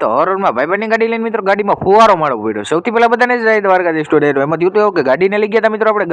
તો હોરરમાં ભાઈબંધની ગાડી લઈને મિત્રો ગાડીમાં ફુવારો મારવો પડ્યો. સૌથી પહેલા બધાને જ જાય દ્વારકાધીશ સ્ટુડિયો. એમાં થયું એવું કે ગાડીને લઈ ગયા હતા મિત્રો આપણે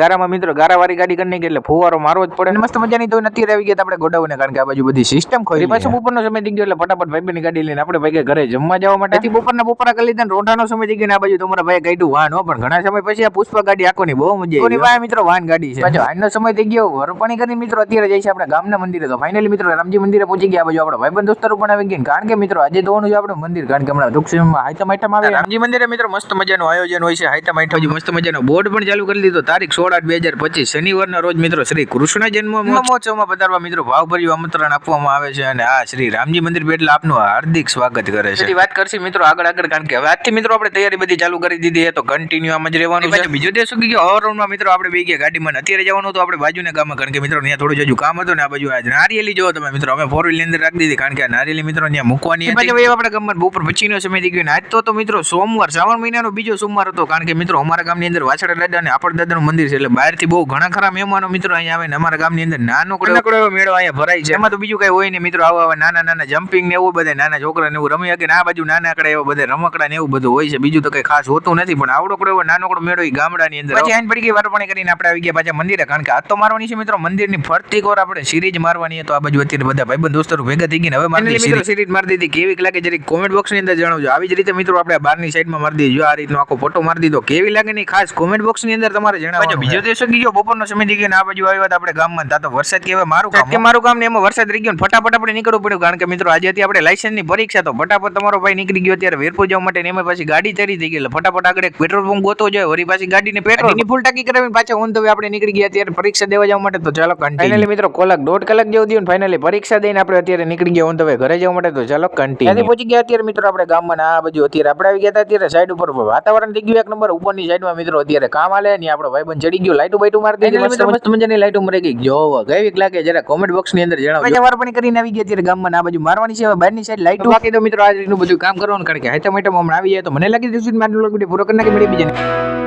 ગારામાં મિત્રો ગારાવાળી ગાડી કરી નાખી એટલે ફુવારો મારવો જ પડે. મસ્ત મજાની તો નથી આવી ગયા આપણે ગોડાઉને, કારણ કે આ બાજુ બધી સિસ્ટમ ખોઈ પાછું બપોરનો સમય થઈ ગયો એટલે ફટાફટ ભાઈબંધની ગાડી લઈને આપણે ભાઈ ઘરે જમવા જવા માટે બપોરના કરી લીધા. રોંઢાનો સમય થઈ ગયો ને આ બાજુ તમારા ભાઈ ગાડ્યું વાહન હો, પણ ઘણા સમય પછી આ પુષ્પા ગાડી આખોની બહુ મજા આવી. ભાઈ મિત્રો વાહન ગાડી છે. આજનો સમય થઈ ગયો વરપાણી કરીને મિત્રો અત્યારે જઈશ આપણે ગામના મંદિરે. તો ફાઇનલી મિત્રો રામજી મંદિરે પહોંચી ગયા. આ બાજુ આપણે ભાઈબંધ દોસ્તારો પણ આવી ગયા, કારણ કે મિત્રો આજે ધોવાનું છે આપણે મંદિર, કારણ કે હમણાં રામજી મંદિરે મિત્રો મસ્ત મજાનું આયોજન હોય છે. હાઈતમ આઈટમ મસ્ત મજાનો બોર્ડ પણ ચાલુ કરી દીધો. તારીખ 16/8/2025 શનિવારના રોજ મિત્રો શ્રી કૃષ્ણ જન્મ મહોત્સવમાં પધારવા મિત્રો ભાવભર્યું આમંત્રણ આપવામાં આવે છે, અને આ શ્રી રામજી મંદિર એટલે આપનું હાર્દિક સ્વાગત કરે છે. વાત કરશે મિત્રો આગળ, કારણ કે હવે આજથી મિત્રો આપણે તૈયારી બધી ચાલુ કરી દીધી છે, તો કન્ટિન્યુ આમ જ રહેવાનું છે. બીજો દિવસ શું ગયો ઓવરઓલમાં મિત્રો આપણે બે ગયા ગાડીમાં. અત્યારે જવાનું તો આપણે બાજુના ગામમાં, કારણ કે મિત્રો ત્યાં થોડું હજુ કામ હતું ને. આ બાજુ નારિયેલી જોવો તમે મિત્રો, અમે 4 વ્હીલની અંદર રાખી દીધી, કારણ કે આ નારિયેલી મિત્રો ત્યાં મૂકવાની હતી. આપણે ગામમાં બપોર પછીનો સમય થઈ ગયો. આજ તો મિત્રો સોમવાર, શ્રાવણ મહિનાનો બીજો સોમવાર હતો, કારણ કે મિત્રો અમારા ગામની અંદર વાછડા દાદા અને આપડ દાદાનું મંદિર છે, એટલે બહારથી બહુ ઘણા ખરા મહેમાનો મિત્રો અહીંયા આવે ને અમારા ગામની અંદર નાનો એવો મેળો અહીંયા ભરાય છે. એમાં તો બીજું કઈ હોય ને મિત્રો, આવા નાના જમ્પિંગ ને એવું બધા નાના છોકરા ને એવું રમી શકે ને. આ બાજુ નાનકડા એવા બધા રમકડા ને એવું બધું હોય છે. બીજું તો કઈ ખાસ હોતું નથી, પણ આવડો એવો નાનકડો મેળો ગામડાની અંદર. પછી આઈન પડી ગઈ વારપાણી કરીને આપણે આવી ગયા પાછા મંદિરે, કારણ કે આ તો મારવાની છે મિત્રો મંદિરની ફરતી કોર આપણે સિરીજ મારવાની છે. તો આ બાજુ અત્યારે બધા ભાઈબંધ દોસ્તો ભેગા થઈ ગયા. હવે મિત્રો સિરીજ મારી દીધી. કેવી લાગે જરી કોમેન્ટ બોક્સ ની અંદર જણાવજો. આવી જ રીતે મિત્રો આપણે બહારની સાઈડમાં મારી દીધો. આ રીતનો આખો ફોટો મારી દીધો. કેવી લાગે ને ખાસ કોમેન્ટ બોક્સ ની અંદર તમારે જણાવજો. બીજો દિવસ ગયો બપોરનો સમય થઈ ગયો ને આ બાજુ આવ્યા હતા આપણે ગામમાં. તા તો વરસાદ કેવા મારું કામ ને એમાં વરસાદ રહી ગયો. ફટાફટ આપણે નીકળવું પડ્યું, કારણ કે મિત્રો આજે હતી આપણે લાયસન્સ ની પરીક્ષા. તો ફટાફટ તમારો ભાઈ નીકળી ગયો ત્યારે વેરપુર જવા માટે. એમાં પાછી ગાડી ચડી થઈ ગઈ, એટલે ફટાફટ આગળ એક પેટ્રોલ પંપ ગોતો જોઈએ. વળી પાછી ગાડીને પેટ્રોલની ફૂલ ટાંકી કરાવીને પાછા ઓન ધ વે આપણે નીકળી ગયા ત્યારે પરીક્ષા દેવા જવા માટે. તો ચાલો ફાઇનલી મિત્રો દોઢ કલાક જેવું થયું. ફાઇનલી પરીક્ષા દઈને આપણે અત્યારે નીકળી ગયા ઓન ધ વે ઘરે જવા માટે. તો ચાલો કન્ટિન્યુ પહોંચી ગયા અત્યારે મિત્રો આપણે ગામમાં. આ બાજુ અત્યારે આપણે આવી ગયા હતા. અત્યારે સાઈડ ઉપર વાતાવરણ થઈ ગયું એક નંબર. ઉપરની સાઈડમાં મિત્રો અત્યારે કામ હાલે ને આપણો ભાઈબંધ ચડી ગયો. લાઈટો બાઈટો મારી દીધી. મસ્ત મજાની લાઈટો મરી ગઈ. જોવો કેવી લાગે જરા કોમેન્ટ બોક્સ ની અંદર જણાવો. વારપાણી કરીને આવી ગયા અત્યારે ગામમાં. આ બાજુ મારવાની છે બહારની સાઈડ લાઈટો. બાકી તો મિત્રો આ રીતનું બધું કામ કરવાનું, કારણ કે હાઈટમ હમણાં આવી જાય. તો મને લાગી દીધું મારું પૂરો કરી નાખી મળી બીજાને.